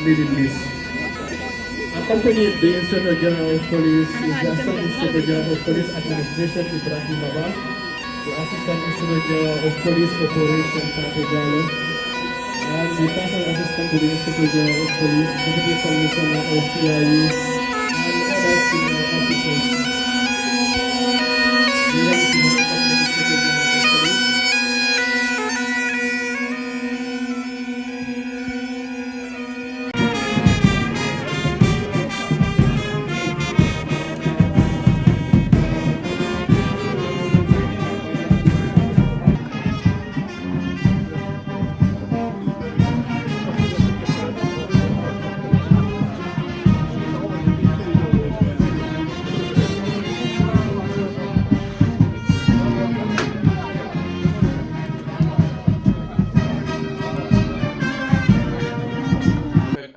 reading list. Accompanied the Inspector General of Police is the Assistant Inspector General of Police Administration Ibrahim Baba, the Assistant Inspector General of Police Operation Pato Jallo, and the Personal Assistant to the Inspector General of Police, Deputy Commissioner of PIU, and other senior officers. We want to welcome the Inspector General of Police.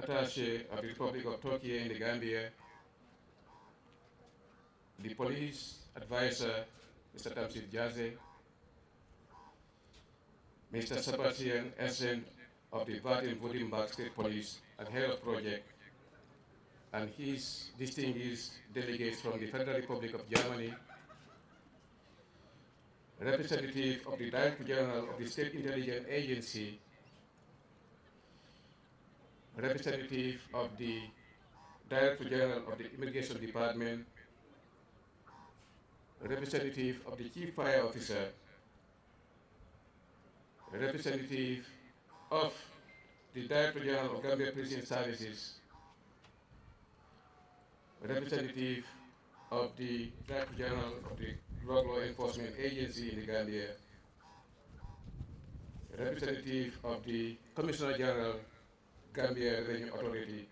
Attaché of the Republic of Turkey in the Gambia, the police advisor, Mr. Tamsir Jaze, Mr. Sebastian Essen of the Baden-Württemberg State Police and head of project, and his distinguished delegates from the Federal Republic of Germany, representative of the Director General of the State Intelligence Agency, representative of the Director General of the Immigration Department, representative of the Chief Fire Officer, representative of the Director General of Gambia Prison Services, representative of the Director General of the Drug Law Enforcement Agency in the Gambia, representative of the Commissioner General, Gambia Revenue Authority,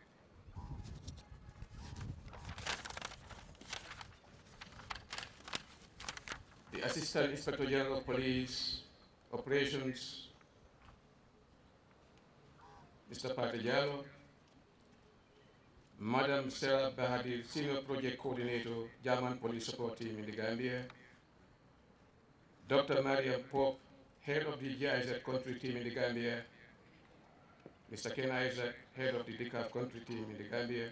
the Assistant Inspector General of Police Operations, Mr. Pate Jallo, Madam Sarah Bahadir, Senior Project Coordinator, German Police Support Team in the Gambia, Dr. Mariam Pope, Head of the GIZ Country Team in the Gambia, Mr. Ken Isaac, Head of the DCAF Country Team in the Gambia,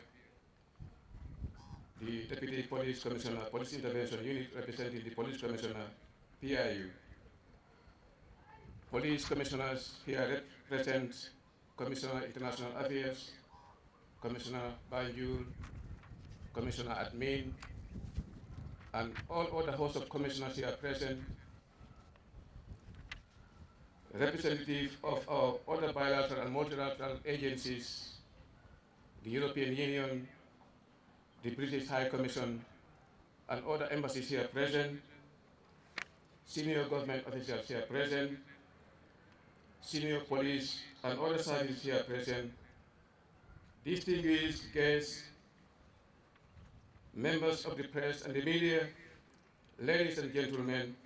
the Deputy Police Commissioner, Police Intervention Unit representing the Police Commissioner, PIU. Police Commissioners here represent Commissioner International Affairs, Commissioner Banjul, Commissioner Admin, and all other hosts of commissioners here present, representative of our other bilateral and multilateral agencies, the European Union, the British High Commission, and other embassies here present, senior government officials here present, senior police and other services here present, distinguished guests, members of the press and the media, ladies and gentlemen,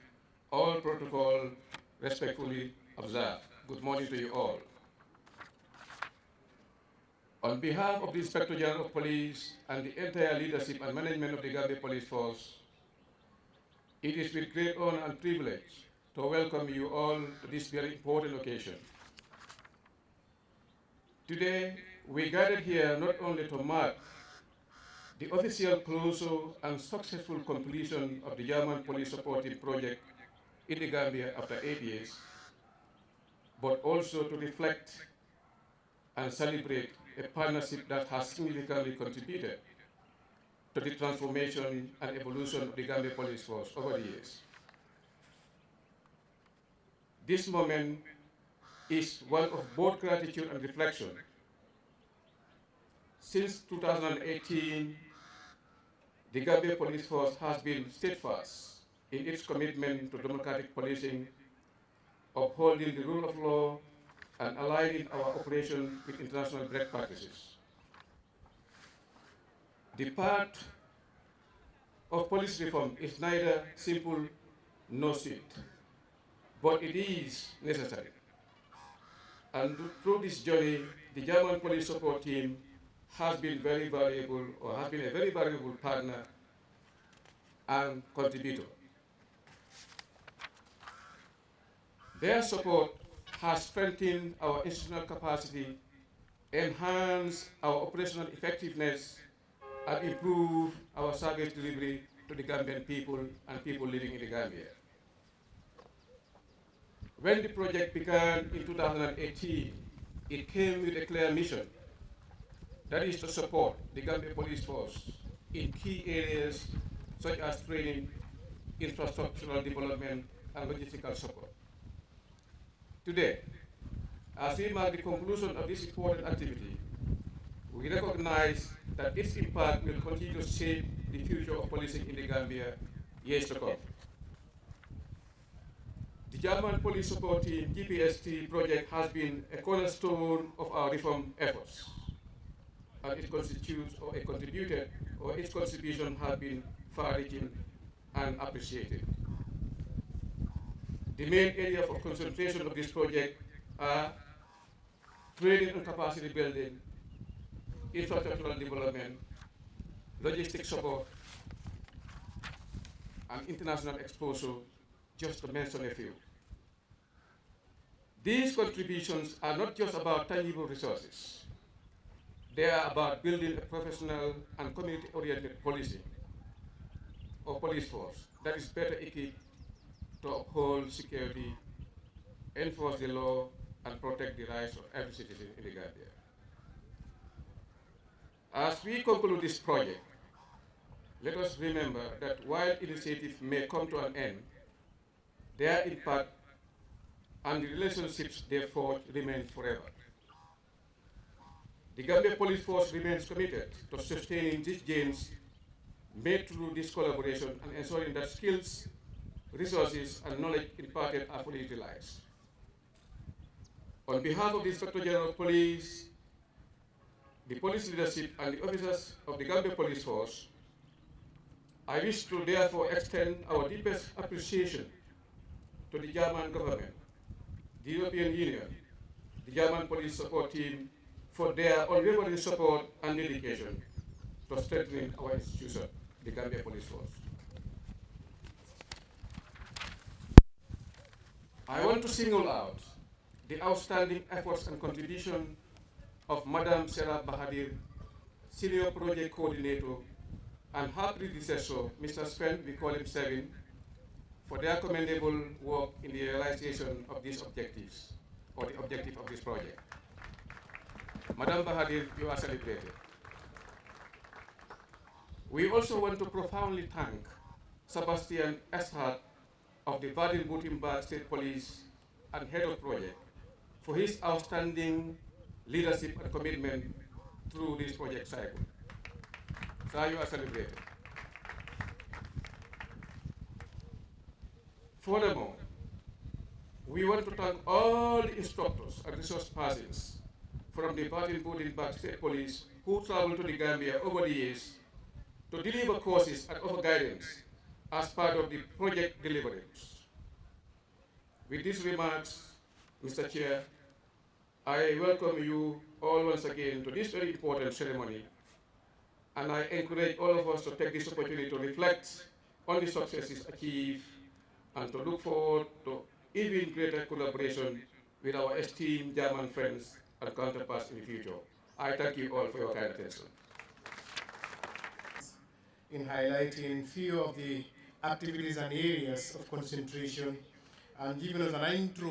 all protocol respectfully observed. Good morning to you all. On behalf of the Inspector General of Police and the entire leadership and management of the Gambia Police Force, it is with great honor and privilege to welcome you all to this very important occasion. Today, we gathered here not only to mark the official closure and successful completion of the German Police Supporting Project in the Gambia after 8 years, but also to reflect and celebrate a partnership that has significantly contributed to the transformation and evolution of the Gambia Police Force over the years. This moment is one of both gratitude and reflection. Since 2018, the Gambia Police Force has been steadfast in its commitment to democratic policing, upholding the rule of law, and aligning our operation with international best practices. The path of police reform is neither simple nor sweet, but it is necessary. And through this journey, the German Police Support Team has been a very valuable partner and contributor. Their support has strengthened our institutional capacity enhance our operational effectiveness, and improve our service delivery to the Gambian people and people living in the Gambia. When the project began in 2018, it came with a clear mission, that is to support the Gambia Police Force in key areas such as training, infrastructural development, and logistical support. Today, as we mark the conclusion of this important activity, we recognize that its impact will continue to shape the future of policing in the Gambia years to come. The German Police Support Team GPST project has been a cornerstone of our reform efforts, and it constitutes or it contributed or its contribution has been far-reaching and appreciated. The main area of concentration of this project are training and capacity building, infrastructural development, logistics support, and international exposure, just to mention a few. These contributions are not just about tangible resources. They are about building a professional and community-oriented policing or police force that is better equipped to uphold security, enforce the law, and protect the rights of every citizen in the Gambia. As we conclude this project, let us remember that while initiatives may come to an end, their impact and the relationships they forge remain forever. The Gambia Police Force remains committed to sustaining these gains made through this collaboration and ensuring that skills, resources, and knowledge imparted are fully utilized. On behalf of the Inspector General of Police, the police leadership, and the officers of the Gambia Police Force, I wish to therefore extend our deepest appreciation to the German government, the European Union, the German Police Support Team, for their unwavering support and dedication to strengthening our institution, the Gambia Police Force. I want to single out the outstanding efforts and contribution of Madam Sarah Bahadir, Senior Project Coordinator, and her predecessor, Mr. Sven, we call him Sevin, for their commendable work in the realization of these objectives, or the objective of this project. Madam Bahadir, you are celebrated. We also want to profoundly thank Sebastian Eshart of the Baden-Württemberg State Police and Head of Project for his outstanding leadership and commitment through this project cycle. Sir, you are celebrated. Furthermore, we want to thank all the instructors and resource persons from the Baden-Württemberg State Police who traveled to the Gambia over the years to deliver courses and offer guidance as part of the project deliverables. With these remarks, Mr. Chair, I welcome you all once again to this very important ceremony, and I encourage all of us to take this opportunity to reflect on the successes achieved and to look forward to even greater collaboration with our esteemed German friends and counterparts in the future. I thank you all for your kind attention. In highlighting few of the activities and areas of concentration and giving us an intro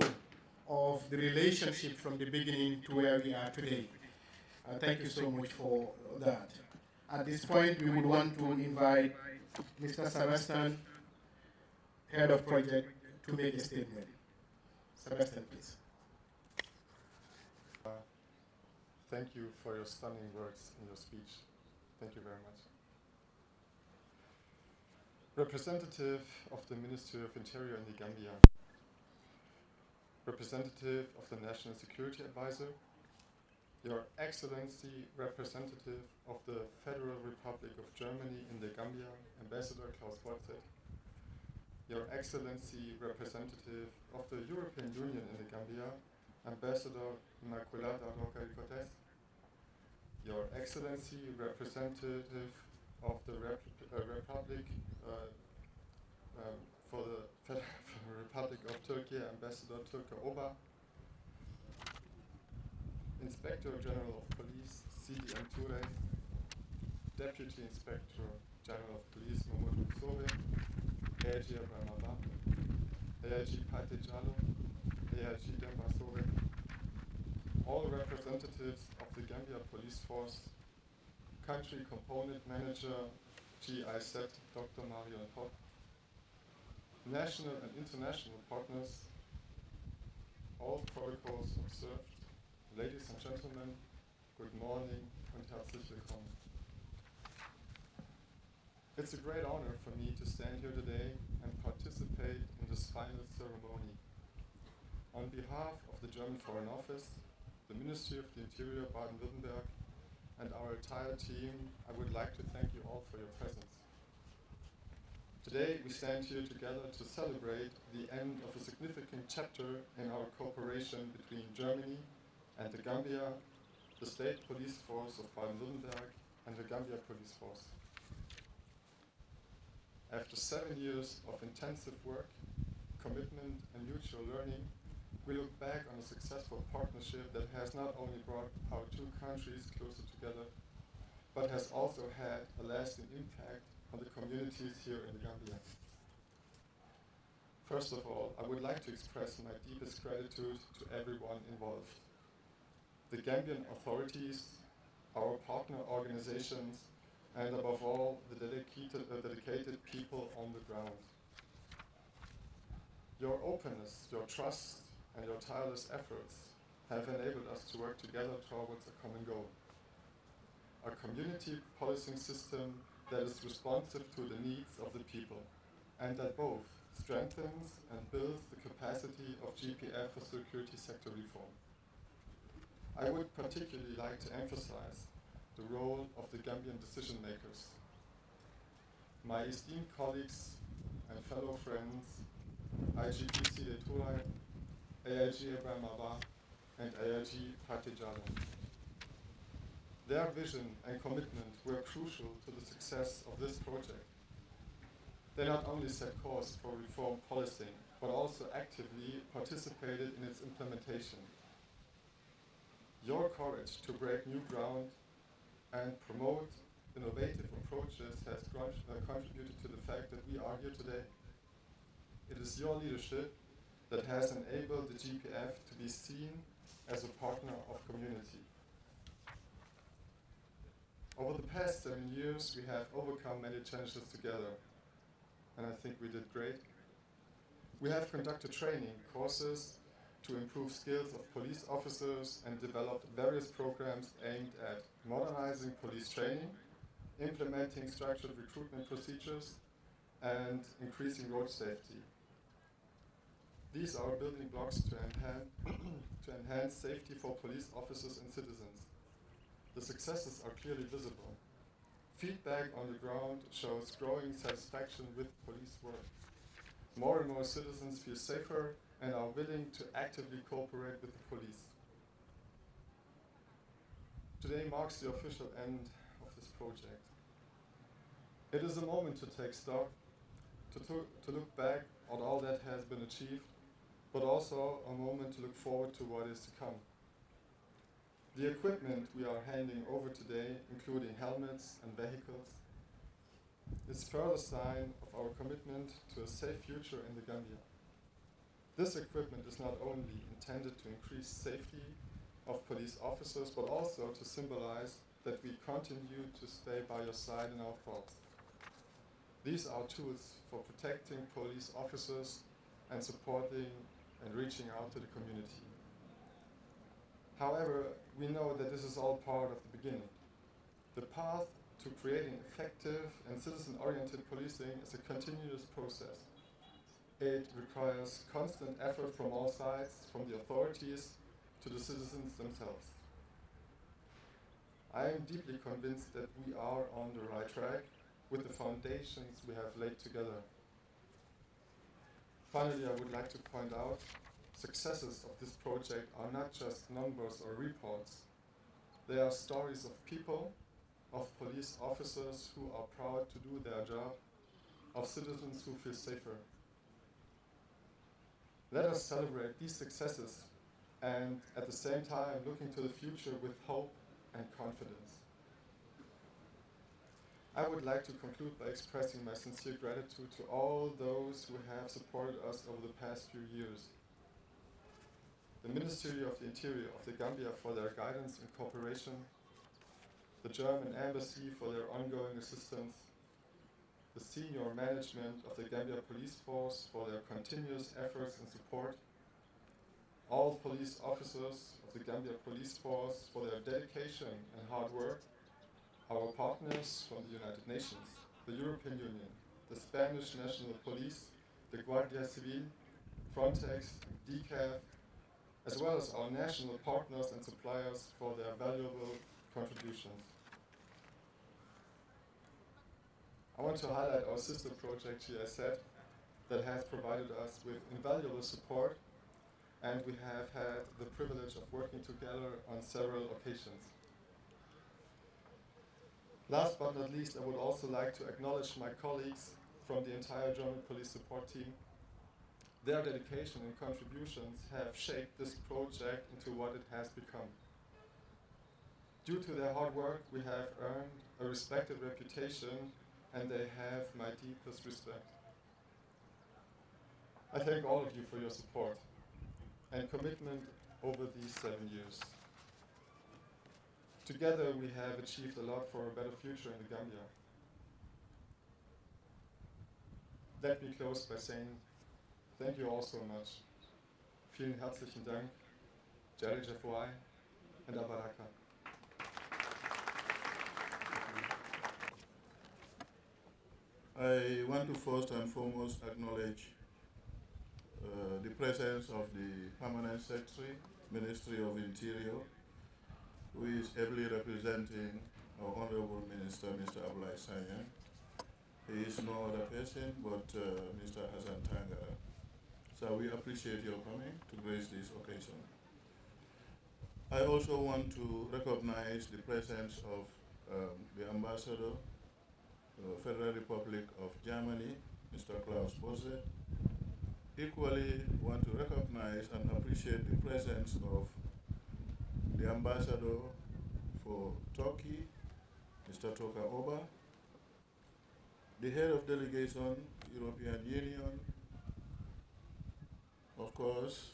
of the relationship from the beginning to where we are today. Thank you so much for that. At this point, we would want to invite Mr. Sebastian, Head of Project, to make a statement. Sebastian, please. Thank you for your stunning words in your speech. Thank you very much. Representative of the Ministry of Interior in the Gambia, representative of the National Security Advisor, Your Excellency, representative of the Federal Republic of Germany in the Gambia, Ambassador Klaus Botzek, Your Excellency, representative of the European Union in the Gambia, Ambassador Immaculada Roca-Cortez, Your Excellency, representative of the Republic for the Republic of Turkey, Ambassador Turka Oba, Inspector General of Police CDM Toure, Deputy Inspector General of Police Mamadou Sobe, AIG Abramaba, AIG Pate Jallo, AIG Demba Sobe, all representatives of the Gambia Police Force, Country Component Manager GIZ Dr. Marion Pott, national and international partners, all protocols observed. Ladies and gentlemen, good morning und herzlich willkommen. It's a great honor for me to stand here today and participate in this final ceremony. On behalf of the German Foreign Office, the Ministry of the Interior Baden-Württemberg, and our entire team, I would like to thank you all for your presence. Today we stand here together to celebrate the end of a significant chapter in our cooperation between Germany and the Gambia, the State Police Force of Baden-Württemberg, and the Gambia Police Force. After 7 years of intensive work, commitment, and mutual learning, we look back on a successful partnership that has not only brought our two countries closer together, but has also had a lasting impact on the communities here in the Gambia. First of all, I would like to express my deepest gratitude to everyone involved. The Gambian authorities, our partner organizations, and above all, the dedicated people on the ground. Your openness, your trust, and your tireless efforts have enabled us to work together towards a common goal. A community policing system that is responsive to the needs of the people, and that both strengthens and builds the capacity of GPF for security sector reform. I would particularly like to emphasize the role of the Gambian decision makers. My esteemed colleagues and fellow friends, IGPC de Turai, AIG Abramaba, and AIG Pate Jallo. Their vision and commitment were crucial to the success of this project. They not only set course for reform policing, but also actively participated in its implementation. Your courage to break new ground and promote innovative approaches has contributed to the fact that we are here today. It is your leadership that has enabled the GPF to be seen as a partner of community. Over the past 7 years, we have overcome many challenges together, and I think we did great. We have conducted training courses to improve skills of police officers and developed various programs aimed at modernizing police training, implementing structured recruitment procedures, and increasing road safety. These are building blocks to enhance safety for police officers and citizens. The successes are clearly visible. Feedback on the ground shows growing satisfaction with police work. More and more citizens feel safer and are willing to actively cooperate with the police. Today marks the official end of this project. It is a moment to take stock, to look back on all that has been achieved, but also a moment to look forward to what is to come. The equipment we are handing over today, including helmets and vehicles, is further sign of our commitment to a safe future in the Gambia. This equipment is not only intended to increase safety of police officers, but also to symbolize that we continue to stay by your side in our thoughts. These are tools for protecting police officers and supporting and reaching out to the community. However, we know that this is all part of the beginning. The path to creating effective and citizen-oriented policing is a continuous process. It requires constant effort from all sides, from the authorities to the citizens themselves. I am deeply convinced that we are on the right track with the foundations we have laid together. Finally, I would like to point out successes of this project are not just numbers or reports. They are stories of people, of police officers who are proud to do their job, of citizens who feel safer. Let us celebrate these successes and at the same time looking to the future with hope and confidence. I would like to conclude by expressing my sincere gratitude to all those who have supported us over the past few years. The Ministry of the Interior of the Gambia for their guidance and cooperation, the German Embassy for their ongoing assistance, the senior management of the Gambia Police Force for their continuous efforts and support, all police officers of the Gambia Police Force for their dedication and hard work, our partners from the United Nations, the European Union, the Spanish National Police, the Guardia Civil, Frontex, DCAF, as well as our national partners and suppliers for their valuable contributions. I want to highlight our sister project, GIZ, that has provided us with invaluable support, and we have had the privilege of working together on several occasions. Last but not least, I would also like to acknowledge my colleagues from the entire German police support team. Their dedication and contributions have shaped this project into what it has become. Due to their hard work, we have earned a respected reputation, and they have my deepest respect. I thank all of you for your support and commitment over these 7 years. Together we have achieved a lot for a better future in the Gambia. Let me close by saying thank you all so much. Vielen herzlichen Dank. Jari Jafwai and Abaraka. I want to first and foremost acknowledge the presence of the Permanent Secretary, Ministry of Interior, who is ably representing our Honorable Minister, Mr. Abulai Sanyan. He is no other person but Mr. Hassan Tangara. So we appreciate your coming to grace this occasion. I also want to recognize the presence of the Ambassador, Federal Republic of Germany, Mr. Klaus Bose. Equally want to recognize and appreciate the presence of the Ambassador for Turkey, Mr. Toka Oba, the Head of Delegation, European Union, of course,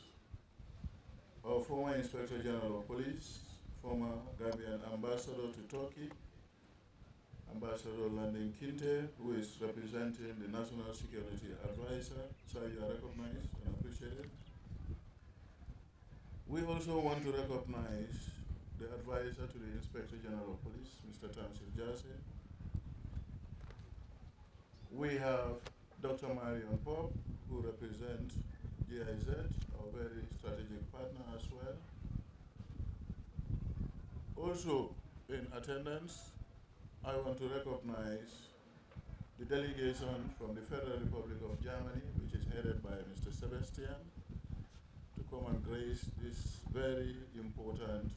our former Inspector General of Police, former Gambian Ambassador to Turkey, Ambassador Landing Kinte, who is representing the National Security Advisor, so you are recognized and appreciated. We also want to recognize the advisor to the Inspector General of Police, Mr. Tamsir Jase. We have Dr. Marion Pop, who represents GIZ, our very strategic partner as well. Also in attendance, I want to recognize the delegation from the Federal Republic of Germany, which is headed by Mr. Sebastian, to come and grace this very important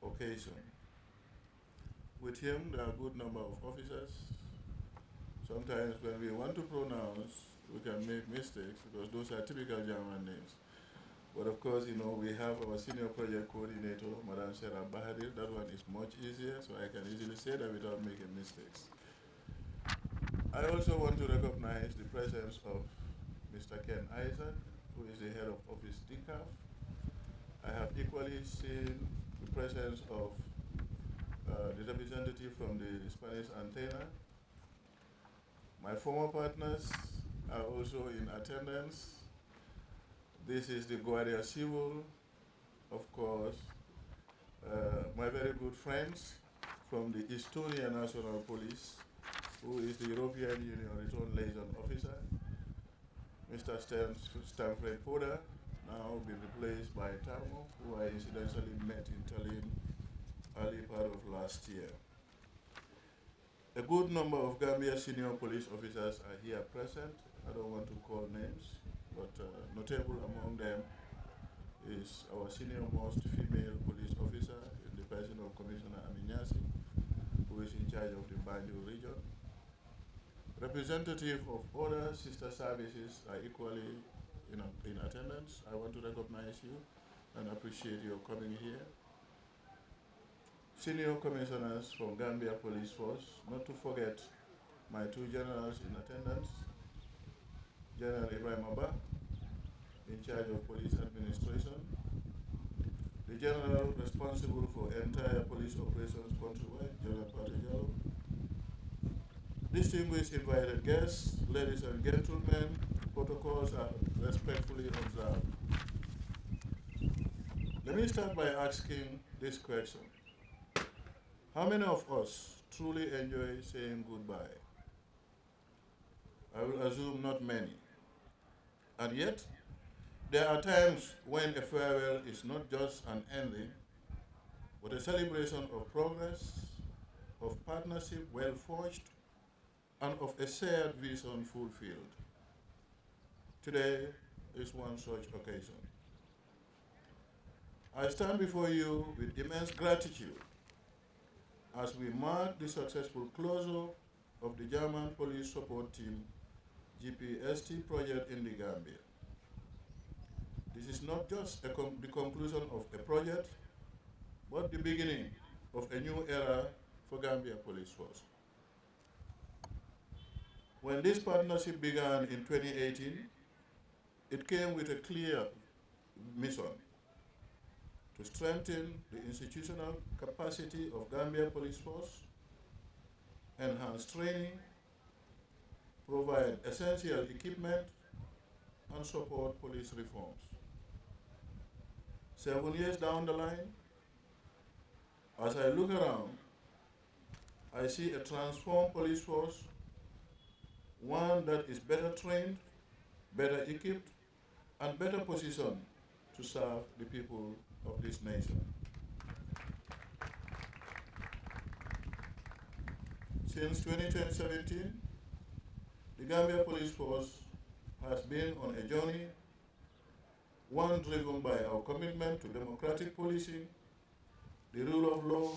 occasion. With him, there are a good number of officers. Sometimes when we want to pronounce, we can make mistakes because those are typical German names. But of course, you know, we have our senior project coordinator, Madam Sarah Bahadir. That one is much easier, so I can easily say that without making mistakes. I also want to recognize the presence of Mr. Ken Isaac, who is the head of Office DCAF. I have equally seen the presence of the representative from the Spanish Antenna. My former partners are also in attendance. This is the Guardia Civil, of course, my very good friends from the Estonian National Police, who is the European Union Return Liaison Officer, Mr. Stanfred Poda, now been replaced by Tamo, who I incidentally met in Tallinn early part of last year. A good number of Gambia senior police officers are here present. I don't want to call names, but notable among them is our senior most female police officer in the person of Commissioner Aminyasi, who is in charge of the Banjul region. Representative of other sister services are equally in attendance. I want to recognize you. and appreciate your coming here. Senior commissioners from Gambia Police Force, not to forget my two generals in attendance, General Ibrahim Abba, in charge of police administration, the general responsible for entire police operations countrywide, General Patejalo, distinguished invited guests, ladies and gentlemen, protocols are respectfully observed. Let me start by asking this question. How many of us truly enjoy saying goodbye? I will assume not many. And yet, there are times when a farewell is not just an ending, but a celebration of progress, of partnership well forged, and of a shared vision fulfilled. Today is one such occasion. I stand before you with immense gratitude as we mark the successful closure of the German Police Support Team GPST project in the Gambia. This is not just the conclusion of a project, but the beginning of a new era for Gambia Police Force. When this partnership began in 2018, it came with a clear mission to strengthen the institutional capacity of Gambia Police Force, enhance training, provide essential equipment, and support police reforms. 7 years down the line, as I look around, I see a transformed police force, one that is better trained, better equipped, and better positioned to serve the people of this nation. Since 2017, the Gambia Police Force has been on a journey, one driven by our commitment to democratic policing, the rule of law,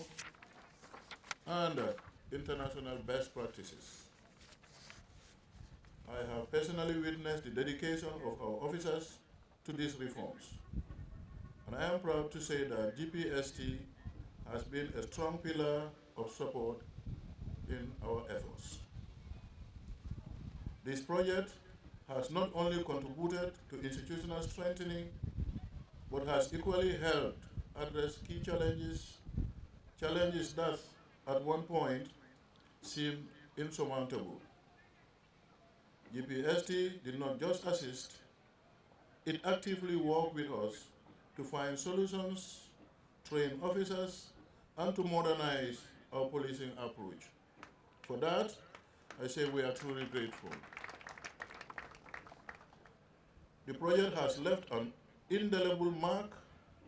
and international best practices. I have personally witnessed the dedication of our officers to these reforms. And I am proud to say that GPST has been a strong pillar of support in our efforts. This project has not only contributed to institutional strengthening, but has equally helped address key challenges that at one point seemed insurmountable. GPST did not just assist, it actively worked with us to find solutions, train officers, and to modernize our policing approach. For that, I say we are truly grateful. The project has left an indelible mark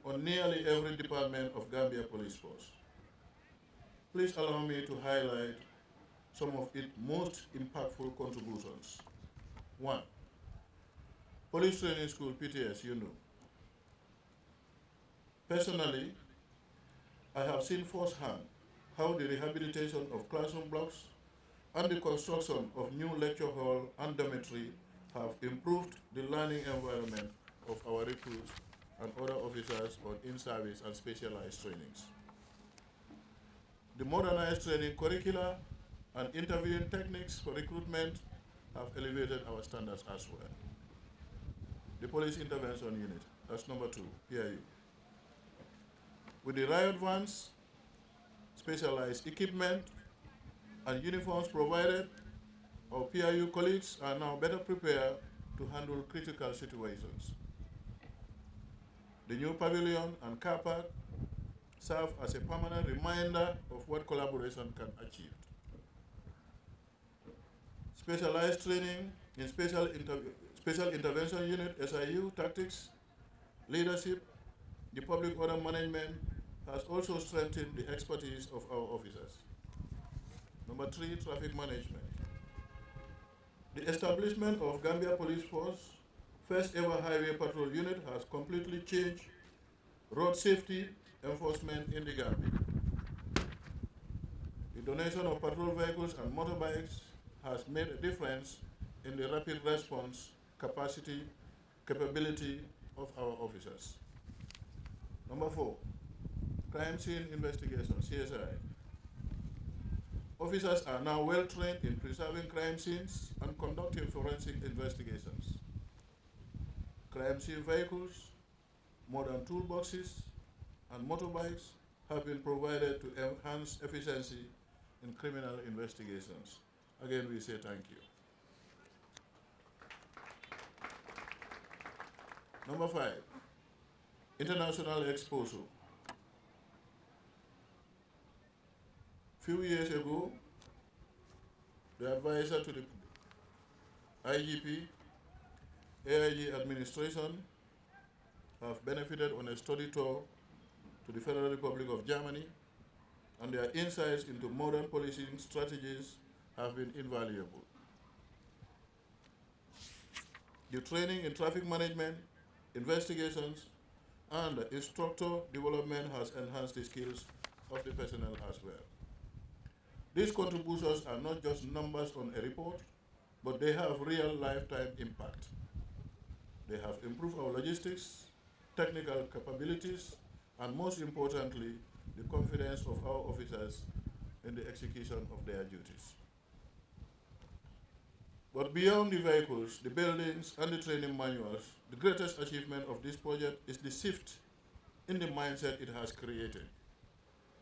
on nearly every department of Gambia Police Force. Please allow me to highlight some of its most impactful contributions. 1. Police Training School, PTS, you know. Personally, I have seen firsthand how the rehabilitation of classroom blocks and the construction of new lecture hall and dormitory have improved the learning environment of our recruits and other officers on in-service and specialized trainings. The modernized training curricula and interviewing techniques for recruitment have elevated our standards as well. The Police Intervention Unit, that's number 2, PIU. With the riot vans, specialized equipment, and uniforms provided, our PIU colleagues are now better prepared to handle critical situations. The new pavilion and car park serve as a permanent reminder of what collaboration can achieve. Specialized training in Special Intervention Unit, SIU, tactics, leadership, the public order management has also strengthened the expertise of our officers. Number 3, traffic management. The establishment of Gambia Police Force, first ever highway patrol unit, has completely changed road safety enforcement in the Gambia. The donation of patrol vehicles and motorbikes has made a difference in the rapid response capability of our officers. Number 4, crime scene investigation, CSI. Officers are now well trained in preserving crime scenes and conducting forensic investigations. Crime scene vehicles, modern toolboxes, and motorbikes have been provided to enhance efficiency in criminal investigations. Again, we say thank you. Number 5, international exposure. Few years ago, the advisor to the IGP, AIG administration have benefited on a study tour to the Federal Republic of Germany, and their insights into modern policing strategies have been invaluable. The training in traffic management, investigations, and instructor development has enhanced the skills of the personnel as well. These contributions are not just numbers on a report, but they have real lifetime impact. They have improved our logistics, technical capabilities, and most importantly, the confidence of our officers in the execution of their duties. But beyond the vehicles, the buildings, and the training manuals, the greatest achievement of this project is the shift in the mindset it has created.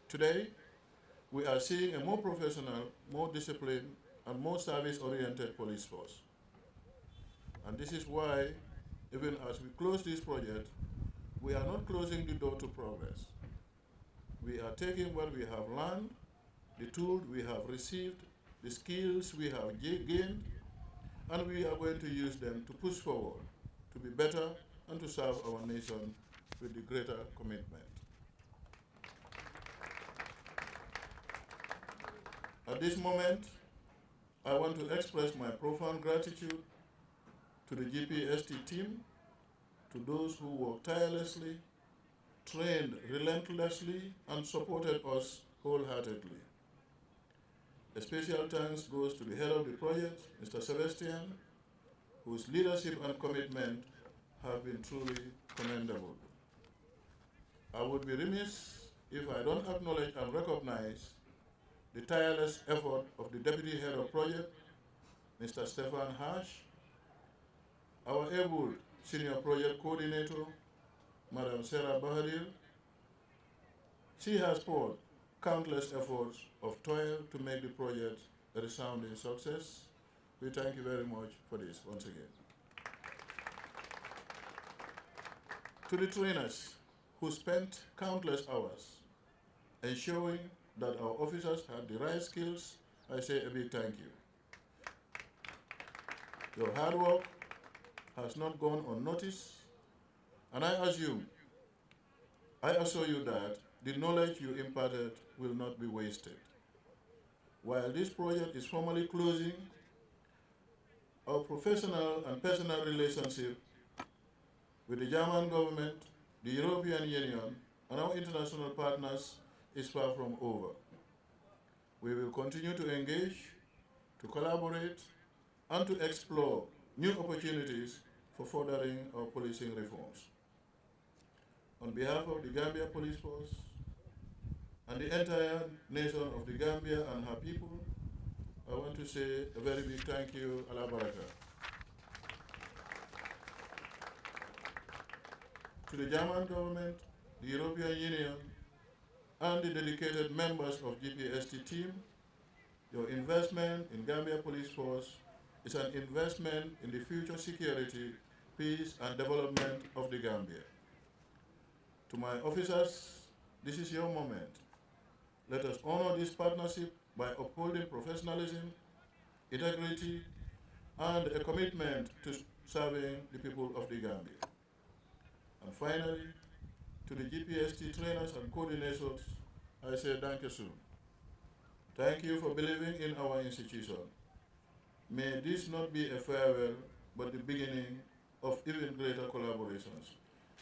Today, we are seeing a more professional, more disciplined, and more service-oriented police force. And this is why, even as we close this project, we are not closing the door to progress. We are taking what we have learned, the tools we have received, the skills we have gained, and we are going to use them to push forward, to be better, and to serve our nation with the greater commitment. At this moment, I want to express my profound gratitude to the GPST team, to those who worked tirelessly, trained relentlessly, and supported us wholeheartedly. A special thanks goes to the head of the project, Mr. Sebastian, whose leadership and commitment have been truly commendable. I would be remiss if I don't acknowledge and recognize the tireless effort of the Deputy Head of Project, Mr. Stefan Hash, our able Senior Project Coordinator, Madam Sarah Bahadir. She has poured countless efforts of toil to make the project a resounding success. We thank you very much for this once again. To the trainers who spent countless hours ensuring that our officers had the right skills, I say a big thank you. Your hard work has not gone unnoticed, and I assure you that the knowledge you imparted will not be wasted. While this project is formally closing, our professional and personal relationship with the German government, the European Union, and our international partners is far from over. We will continue to engage, to collaborate, and to explore new opportunities for furthering our policing reforms. On behalf of the Gambia Police Force and the entire nation of the Gambia and her people, I want to say a very big thank you, Allah Baraka. To the German government, the European Union, and the dedicated members of GPST team, your investment in Gambia Police Force is an investment in the future security, peace, and development of the Gambia. To my officers, this is your moment. Let us honor this partnership by upholding professionalism, integrity, and a commitment to serving the people of the Gambia. And finally, to the GPST trainers and coordinators, I say thank you soon. Thank you for believing in our institution. May this not be a farewell, but the beginning of even greater collaborations.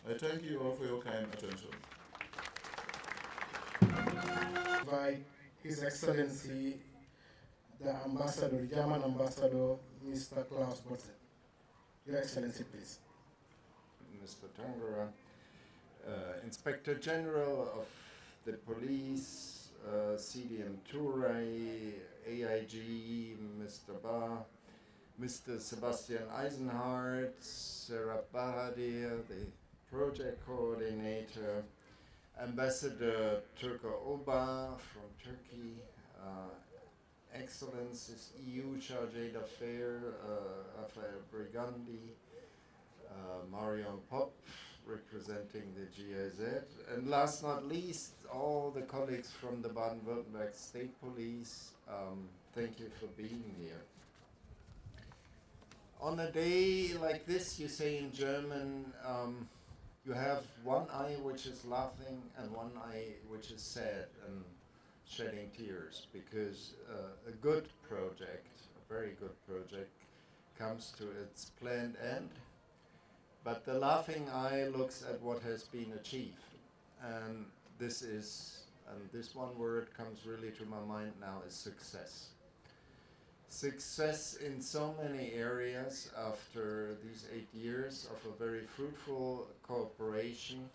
I thank you all for your kind attention. Invite His Excellency, the Ambassador, the German Ambassador, Mr. Klaus Botzen. Your Excellency, please. Mr. Tangara, Inspector General of the Police, CDM Touray, AIG, Mr. Ba, Mr. Sebastian Eisenhardt, Sarah Bahadir, the project coordinator, Ambassador Turko Oba from Turkey, Excellences EU Chargé d'Affaires, Rafael Brigandi, Marion Pop, representing the GIZ, and last not least, all the colleagues from the Baden-Württemberg State Police. Thank you for being here. On a day like this, you say in German, you have one eye which is laughing and one eye which is sad and shedding tears, because a good project, a very good project, comes to its planned end. But the laughing eye looks at what has been achieved. And this one word comes really to my mind now, is success. Success in so many areas after these 8 years of a very fruitful cooperation.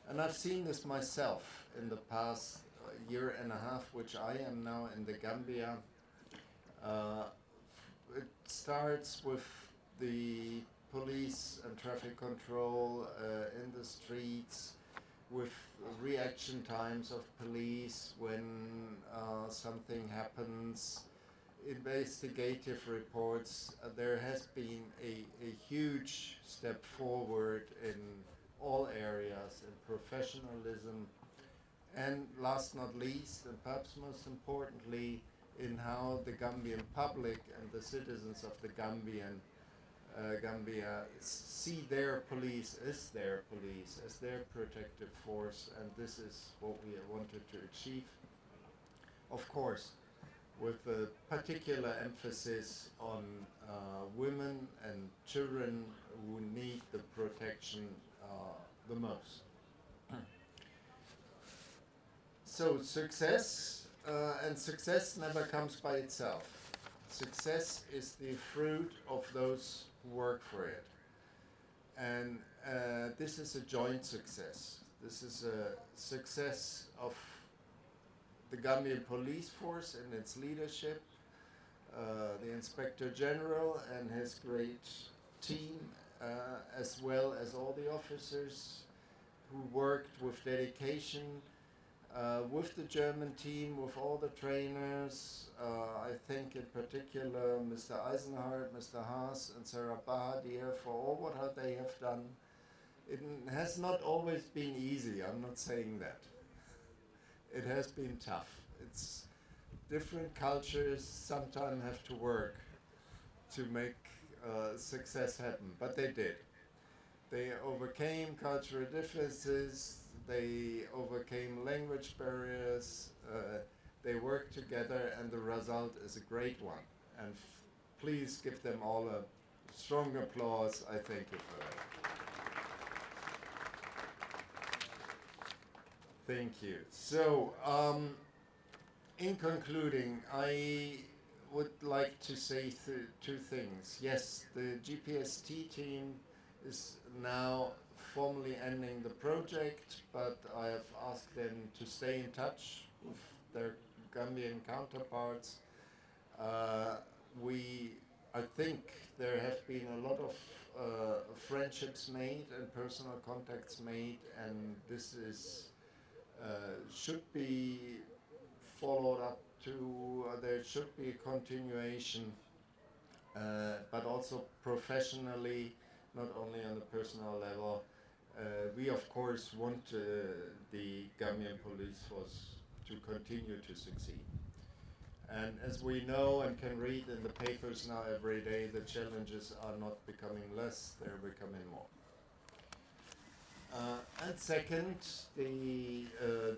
And I've seen this myself in the past year and a half, which I am now in the Gambia. It starts with the police and traffic control in the streets, with reaction times of police when something happens, investigative reports. There has been a huge step forward in all areas, in professionalism, and last not least, and perhaps most importantly, in how the Gambian public and the citizens of the Gambia see their police as their protective force, and this is what we wanted to achieve. Of course, with a particular emphasis on women and children who need the protection the most. So success, and success never comes by itself. Success is the fruit of those who work for it. And this is a joint success. This is a success of the Gambian police force and its leadership, the Inspector General and his great team, as well as all the officers who worked with dedication, with the German team, with all the trainers. I think in particular Mr. Eisenhardt, Mr. Haas and Sarah Bahadir for all what they have done. It has not always been easy, I'm not saying that. It has been tough. It's different cultures sometimes have to work to make success happen, but they did. They overcame cultural differences, they overcame language barriers, they worked together, and the result is a great one. And please give them all a strong applause. I thank you for that. Thank you. So, in concluding, I would like to say two things. Yes, the GPST team is now formally ending the project, but I have asked them to stay in touch with their Gambian counterparts. I think there have been a lot of friendships made and personal contacts made, and this is should be followed up to, there should be a continuation, but also professionally, not only on the personal level. We of course want the Gambian police force to continue to succeed. And as we know and can read in the papers now every day, the challenges are not becoming less, they're becoming more. And second, the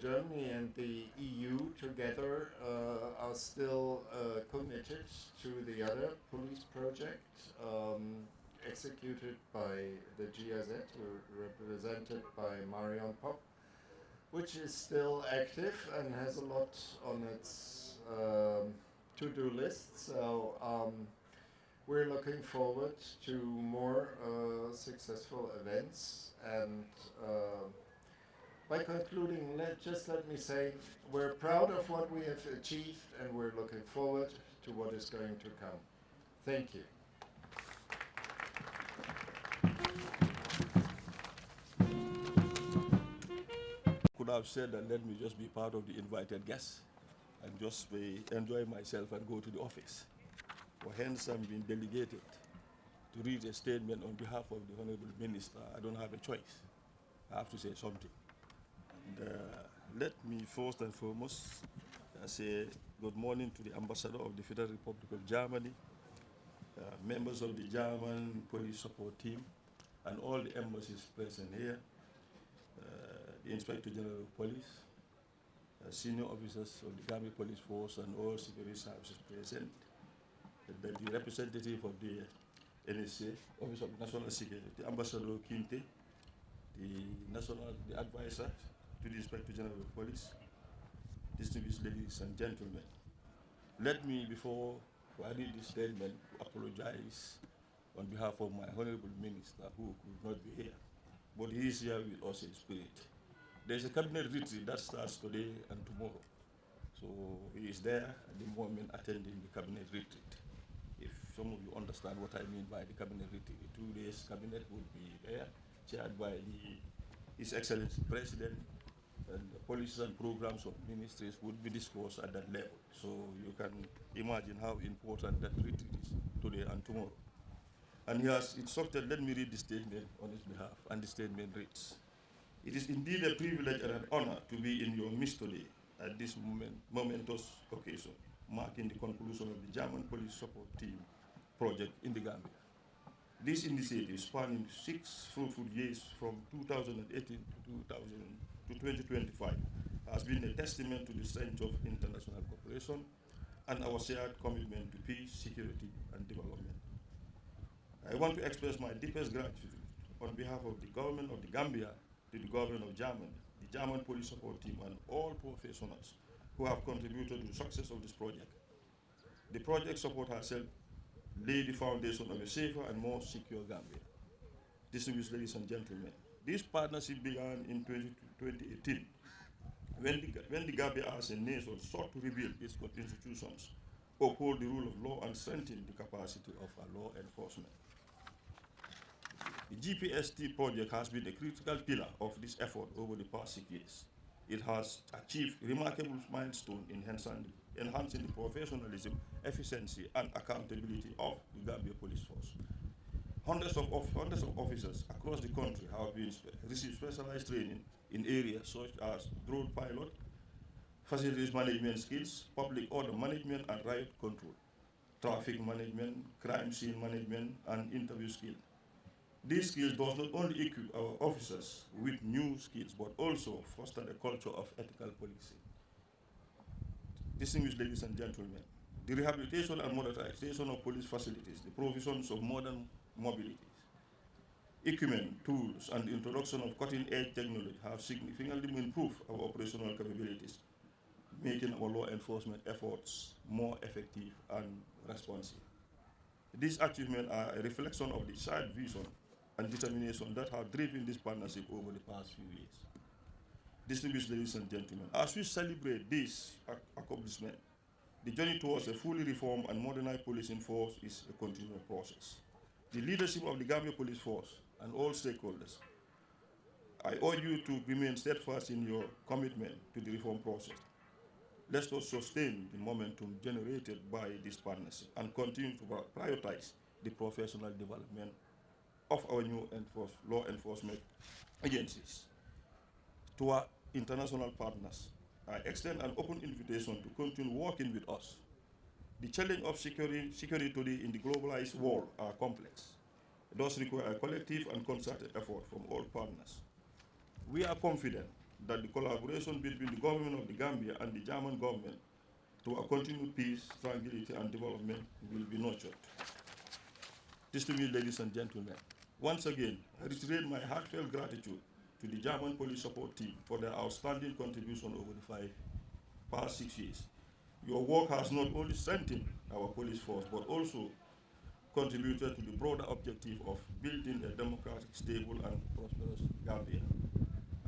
Germany and the EU together are still committed to the other police project executed by the GIZ, represented by Marion Pop, which is still active and has a lot on its to-do list. So we're looking forward to more successful events. And by concluding, let me say we're proud of what we have achieved, and we're looking forward to what is going to come. Thank you. Could have said that let me just be part of the invited guests and just enjoy myself and go to the office. For hence I'm being delegated to read a statement on behalf of the Honorable Minister. I don't have a choice. I have to say something. And, let me first and foremost say good morning to the Ambassador of the Federal Republic of Germany, members of the German police support team, and all the embassies present here, the Inspector General of Police, senior officers of the Gambia Police Force, and all security services present, the representative of the NSA, Office of National Security, Ambassador Kinte, the advisor to the Inspector General of Police, distinguished ladies and gentlemen. Let me, before I read this statement, apologize on behalf of my Honorable Minister who could not be here, but he is here with us in spirit. There's a cabinet retreat that starts today and tomorrow. So he is there at the moment attending the cabinet retreat. If some of you understand what I mean by the cabinet retreat, the 2 days cabinet would be there, chaired by His Excellency President, and the policies and programs of ministries would be discussed at that level. So you can imagine how important that retreat is today and tomorrow. And he has instructed, let me read the statement on his behalf, and the statement reads: "It is indeed a privilege and an honor to be in your midst today at this momentous occasion, marking the conclusion of the German Police Support Team project in the Gambia. This initiative, spanning 6 fruitful years from 2018 to 2025, has been a testament to the strength of international cooperation and our shared commitment to peace, security, and development. I want to express my deepest gratitude on behalf of the government of the Gambia to the government of Germany, the German police support team, and all professionals who have contributed to the success of this project. The project support has helped lay the foundation of a safer and more secure Gambia. Distinguished ladies and gentlemen, this partnership began in 2018 when the Gambia as a nation sought to rebuild its institutions, uphold the rule of law, and strengthen the capacity of our law enforcement. The GPST project has been a critical pillar of this effort over the past 6 years. It has achieved remarkable milestones in enhancing the professionalism, efficiency, and accountability of the Gambia Police Force. Hundreds of officers across the country have received specialized training in areas such as drone pilot, facilities management skills, public order management and riot control, traffic management, crime scene management, and interview skills. These skills does not only equip our officers with new skills, but also foster a culture of ethical policing. Distinguished ladies and gentlemen, the rehabilitation and modernization of police facilities, the provisions of modern mobilities, equipment, tools, and the introduction of cutting-edge technology have significantly improved our operational capabilities, making our law enforcement efforts more effective and responsive. These achievements are a reflection of the shared vision and determination that have driven this partnership over the past few years. Distinguished ladies and gentlemen, as we celebrate this accomplishment, the journey towards a fully reformed and modernized policing force is a continual process. The leadership of the Gambia Police Force and all stakeholders, I urge you to remain steadfast in your commitment to the reform process. Let us sustain the momentum generated by this partnership and continue to prioritize the professional development of our new law enforcement agencies. To our international partners, I extend an open invitation to continue working with us. The challenge of security today in the globalized world are complex. It does require a collective and concerted effort from all partners. We are confident that the collaboration between the government of the Gambia and the German government to our continued peace, tranquility, and development will be nurtured. Distinguished ladies and gentlemen, once again, I reiterate my heartfelt gratitude to the German police support team for their outstanding contribution over the past 6 years. Your work has not only strengthened our police force, but also contributed to the broader objective of building a democratic, stable, and prosperous Gambia.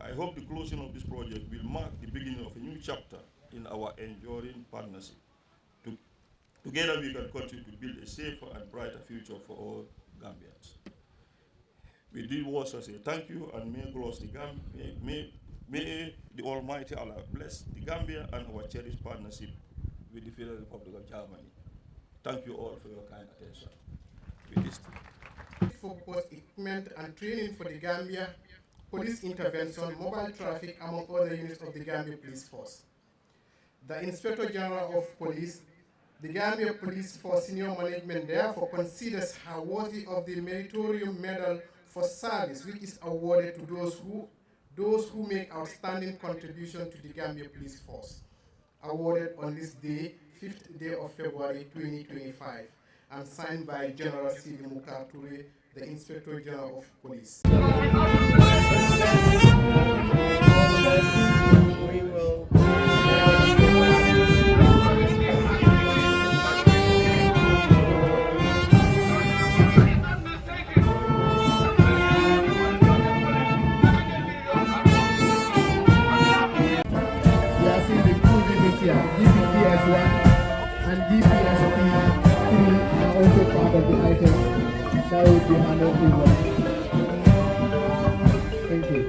I hope the closing of this project will mark the beginning of a new chapter in our enduring partnership. Together we can continue to build a safer and brighter future for all Gambians. With these words, I say thank you, and may the Almighty Allah bless the Gambia and our cherished partnership with the Federal Republic of Germany. Thank you all for your kind attention. With this for both equipment and training for the Gambia, police intervention, mobile traffic, among other units of the Gambia Police Force. The Inspector General of Police, the Gambia Police Force senior management therefore considers her worthy of the Meritorious Medal for Service, which is awarded to those who make outstanding contribution to the Gambia Police Force, awarded on this day, 5th day of February 2025, and signed by General Sidi Mukar Toure, the Inspector General of Police. We will GPS 1 and GPST 3 are also part of the items that will be handled over. Thank you.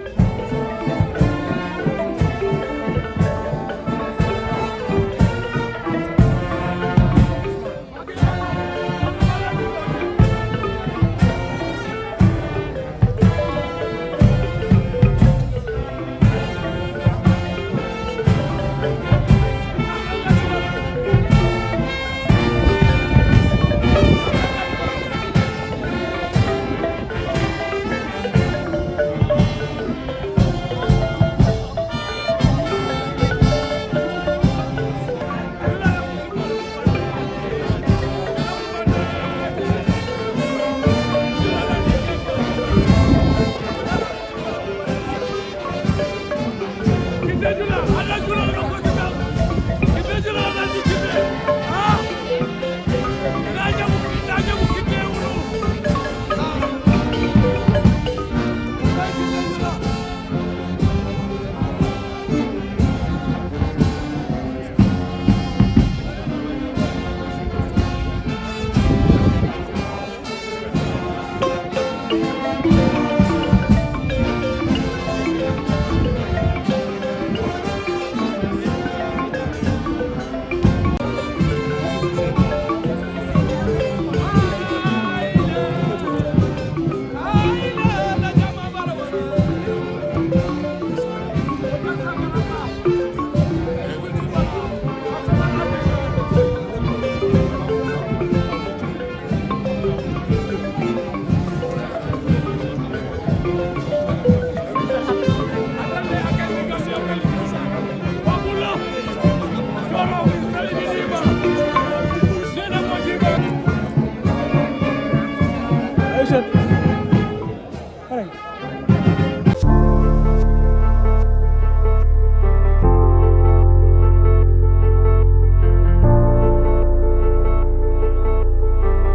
Action.